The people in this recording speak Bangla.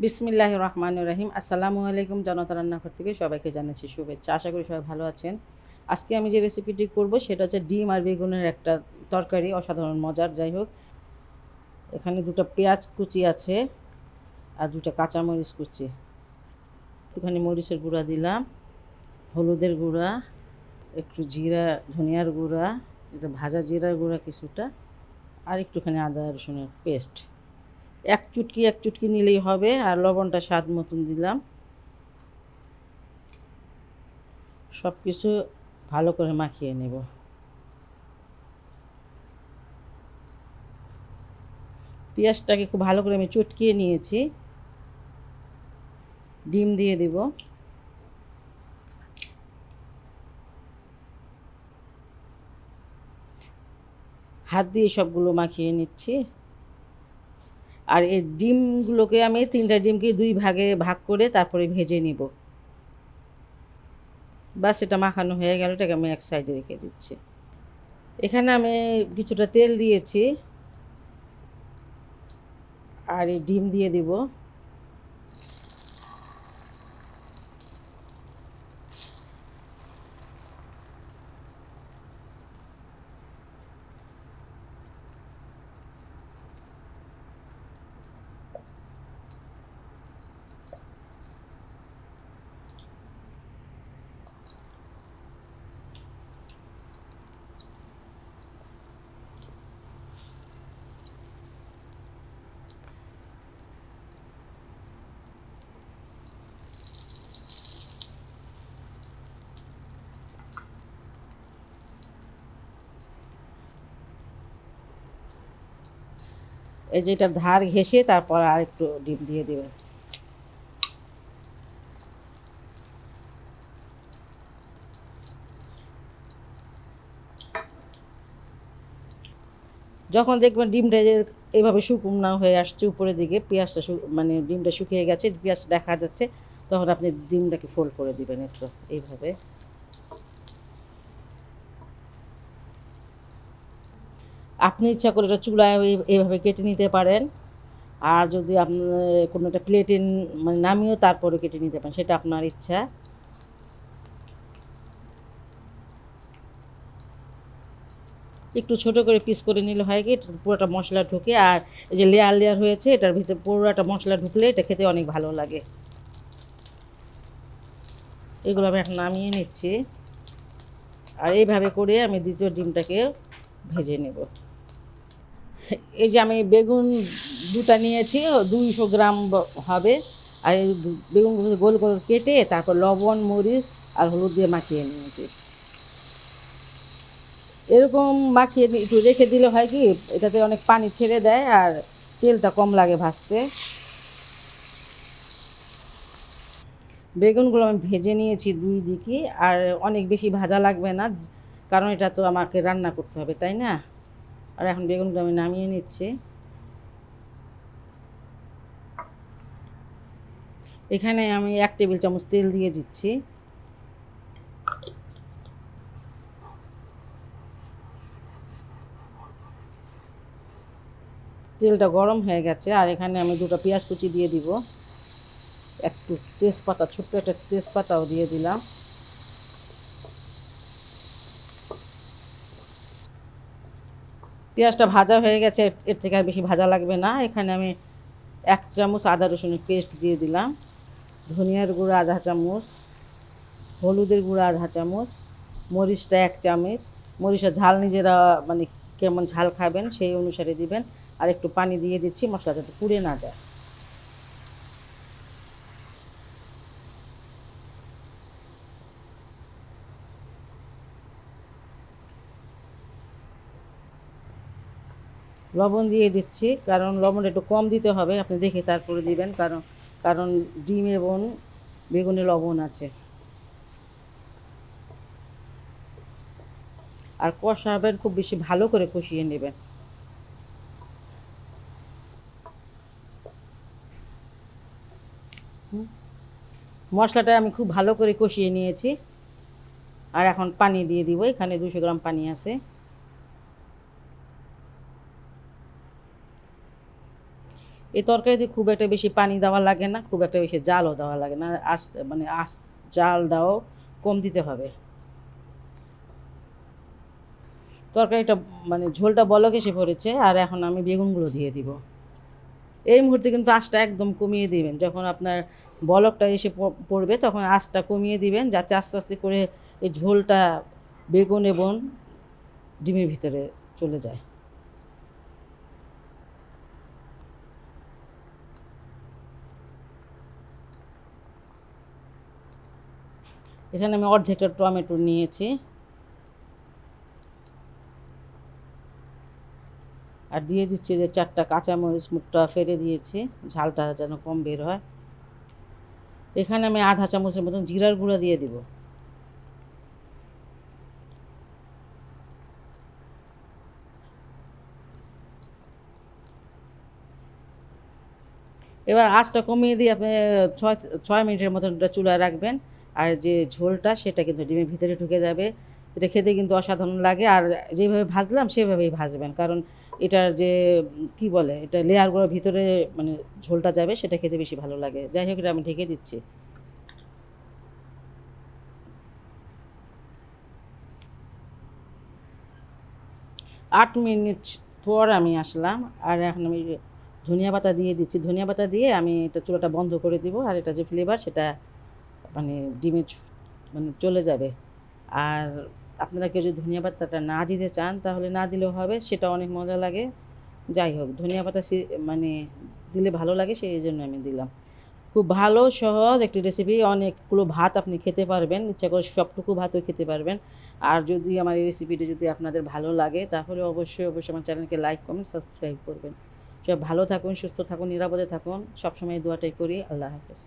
বিসমিল্লাহির রহমানির রহিম। আসসালামু আলাইকুম। জনতা রান্নাঘর থেকে সবাইকে জানাচ্ছি শুভেচ্ছা। আশা করি সবাই ভালো আছেন। আজকে আমি যে রেসিপিটি করব সেটা হচ্ছে ডিম আর বেগুনের একটা তরকারি, অসাধারণ মজার। যাই হোক, এখানে দুটো পেঁয়াজ কুচি আছে আর দুটো কাঁচামরিচ কুচি, একটুখানি মরিচের গুঁড়া দিলাম, হলুদের গুঁড়া, একটু জিরা ধনিয়ার গুঁড়া, এটা ভাজা জিরার গুঁড়া কিছুটা, আর একটুখানি আদা রসুনের পেস্ট। এক চুটকি নিলেই হবে। আর লবণটা স্বাদ মতন দিলাম। সব কিছু ভালো করে মাখিয়ে নেব। পেঁয়াজটাকে খুব ভালো করে আমি চটকিয়ে নিয়েছি। ডিম দিয়ে দেব। হাত দিয়ে সবগুলো মাখিয়ে নিচ্ছি। আর এই ডিমগুলোকে আমি 3টা ডিমকে 2 ভাগে ভাগ করে তারপরে ভেজে নিব। বাস, এটা মাখানো হয়ে গেল। এটাকে আমি এক সাইডে রেখে দিচ্ছি। এখানে আমি কিছুটা তেল দিয়েছি আর এই ডিম দিয়ে দিব। এই যে এটার ধার ঘেঁষে তারপর আর একটু ডিম দিয়ে দেবেন। যখন দেখবেন ডিমটা এইভাবে শুকনো হয়ে আসছে উপরের দিকে, পেঁয়াজটা মানে ডিমটা শুকিয়ে গেছে, পেঁয়াজ দেখা যাচ্ছে, তখন আপনি ডিমটাকে ফোল্ড করে দিবেন একটু এইভাবে। আপনি ইচ্ছা করে এটা চুলায় এইভাবে কেটে নিতে পারেন। আর যদি আপনি কোনো একটা প্লেটে মানে নামিয়েও তারপরে কেটে নিতে পারেন, সেটা আপনার ইচ্ছা। একটু ছোট করে পিস করে নিলে হয় কি, পুরোটা মশলা ঢুকে, আর এই যে লেয়ার লেয়ার হয়েছে, এটার ভিতরে পুরোটা মশলা ঢুকলে এটা খেতে অনেক ভালো লাগে। এগুলো আমি এখন নামিয়ে নিচ্ছি। আর এইভাবে করে আমি দ্বিতীয় ডিমটাকে ভেজে নেব। এই যে আমি বেগুন দুটা নিয়েছি, 200 গ্রাম হবে। আর এই বেগুনগুলো গোল গোল কেটে তারপর লবণ, মরিচ আর হলুদ দিয়ে মাখিয়ে নিয়েছি। এরকম মাখিয়ে একটু রেখে দিলে হয় কি, এটাতে অনেক পানি ছেড়ে দেয় আর তেলটা কম লাগে ভাজতে। বেগুনগুলো আমি ভেজে নিয়েছি 2 দিকে। আর অনেক বেশি ভাজা লাগবে না, কারণ এটা তো আমাকে রান্না করতে হবে, তাই না? আর এখন বেগুনগুলো আমি নামিয়ে নিচ্ছি। এখানে আমি 1 টেবিল চামচ তেল দিয়ে দিচ্ছি। তেলটা গরম হয়ে গেছে। আর এখানে আমি 2টা পেঁয়াজ কুচি দিয়ে দিব। একটু তেজপাতা, ছোট্ট একটা তেজপাতাও দিয়ে দিলাম। পেঁয়াজটা ভাজা হয়ে গেছে, এর থেকে আর বেশি ভাজা লাগবে না। এখানে আমি 1 চামচ আদা রসুনের পেস্ট দিয়ে দিলাম, ধনিয়ার গুঁড়া আধা চামচ, হলুদের গুঁড়া আধা চামচ, মরিচটা 1 চামচ। মরিচের ঝাল নিজেরা মানে কেমন ঝাল খাবেন সেই অনুসারে দিবেন। আর একটু পানি দিয়ে দিচ্ছি, মশলা যাতে পুড়ে না যায়। লবণ দিয়ে দিচ্ছি, কারণ লবণটা একটু কম দিতে হবে, আপনি দেখে তারপরে দিবেন, কারণ কারণ ডিম এবং বেগুনে লবণ আছে। আর কষাবেন, খুব বেশি ভালো করে কষিয়ে নেবেন। মশলাটা আমি খুব ভালো করে কষিয়ে নিয়েছি। আর এখন পানি দিয়ে দিব। এখানে 200 গ্রাম পানি আছে। এই তরকারিতে খুব একটা বেশি পানি দেওয়া লাগে না, খুব একটা বেশি জালও দেওয়া লাগে না, মানে জালটাও কম দিতে হবে। তরকারিটা মানে ঝোলটা বলক এসে পড়েছে, আর এখন আমি বেগুনগুলো দিয়ে দিব। এই মুহূর্তে কিন্তু আঁচটা একদম কমিয়ে দিবেন, যখন আপনার বলকটা এসে পড়বে তখন আঁচটা কমিয়ে দিবেন, যাতে আস্তে আস্তে করে এই ঝোলটা বেগুন এবং ডিমের ভিতরে চলে যায়। এখানে আমি অর্ধেকটা টমেটো নিয়েছি, আর দিয়ে দিচ্ছি যে 4টা কাঁচামরিচ, মুখটা ফেলে দিয়েছি ঝালটা যেন কম বের হয়। এখানে আমি আধা চামচের মতন জিরার গুঁড়া দিয়ে দিব। এবার আঁচটা কমিয়ে দিয়ে আপনি 6 মিনিটের মতন এটা চুলায় রাখবেন। আর যে ঝোলটা সেটা কিন্তু ডিমের ভিতরে ঢুকে যাবে। এটা খেতে কিন্তু অসাধারণ লাগে। আর যেভাবে ভাজলাম সেভাবেই ভাজবেন, কারণ এটার যে কি বলে, এটা লেয়ারগুলোর ভিতরে মানে ঝোলটা যাবে, সেটা খেতে বেশি ভালো লাগে। যাই হোক, এটা আমি ঢেকে দিচ্ছি। 8 মিনিট পর আমি আসলাম, আর এখন আমি ধনিয়া পাতা দিয়ে দিচ্ছি। ধনিয়া পাতা দিয়ে আমি এটা চুলাটা বন্ধ করে দিব, আর এটা যে ফ্লেভার সেটা মানে ডিমে মানে চলে যাবে। আর আপনারা কেউ যদি ধনিয়া পাতাটা না দিতে চান তাহলে না দিলেও হবে, সেটা অনেক মজা লাগে। যাই হোক, ধনিয়া পাতা মানে দিলে ভালো লাগে, সেই জন্য আমি দিলাম। খুব ভালো সহজ একটি রেসিপি, অনেকগুলো ভাত আপনি খেতে পারবেন, ইচ্ছা করে সবটুকু ভাতও খেতে পারবেন। আর যদি আমার এই রেসিপিটি যদি আপনাদের ভালো লাগে তাহলে অবশ্যই অবশ্যই আমার চ্যানেলকে লাইক কমেন্ট সাবস্ক্রাইব করবেন। সব ভালো থাকুন, সুস্থ থাকুন, নিরাপদে থাকুন, সবসময় এই দোয়াটাই করি। আল্লাহ হাফেজ।